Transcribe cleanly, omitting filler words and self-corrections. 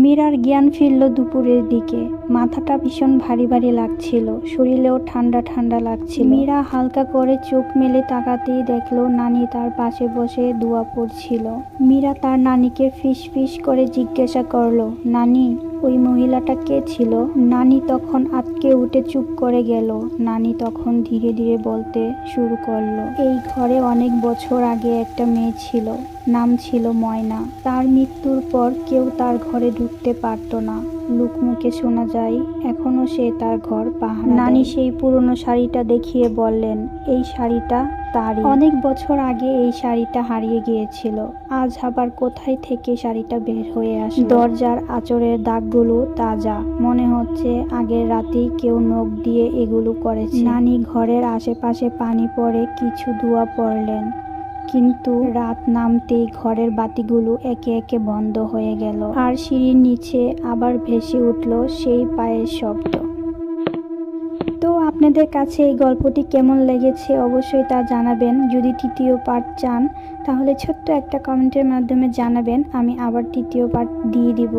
মীরার জ্ঞান ফিরল দুপুরের দিকে। মাথাটা ভীষণ ভারী ভারী লাগছিল, শরীরেও ঠান্ডা ঠান্ডা লাগছিল। মীরা হালকা করে চোখ মেলে তাকাতেই দেখলো নানি তার পাশে বসে দোয়া পড়ছিল। মীরা তার নানিকে ফিস ফিস করে জিজ্ঞাসা করলো, নানি ওই মহিলাটা কে ছিল? নানি তখন আঁতকে উঠে চুপ করে গেল। নানি তখন ধীরে ধীরে বলতে শুরু করলো, এই ঘরে অনেক বছর আগে একটা মেয়ে ছিল, নাম ছিল ময়না। তার মৃত্যুর পর কেউ তার ঘরে ঢুকতে পারতো না। লোকমুখে শোনা যায় এখনো সে তার ঘর পাহারা দেয়। নানি সেই পুরনো শাড়িটা দেখিয়ে বললেন, এই শাড়িটা তারই। অনেক বছর আগে এই শাড়িটা হারিয়ে গিয়েছিল, আজ আবার কোথায় থেকে শাড়িটা বের হয়ে আসে। দরজার আঁচড়ের দাগগুলো তাজা, মনে হচ্ছে আগের রাতেই কেউ নখ দিয়ে এগুলো করেছে। নানি ঘরের আশেপাশে পানি পড়ে কিছু ধোঁয়া পড়লেন, কিন্তু রাত নামতেই ঘরের বাতিগুলো একে একে বন্ধ হয়ে গেল, আর সিঁড়ির নিচে আবার ভেসে উঠল সেই পায়ের শব্দ। তো আপনাদের কাছে এই গল্পটি কেমন লেগেছে অবশ্যই তা জানাবেন। যদি তৃতীয় পার্ট চান তাহলে ছোট্ট একটা কমেন্টের মাধ্যমে জানাবেন, আমি আবার তৃতীয় পার্ট দিয়ে দিব।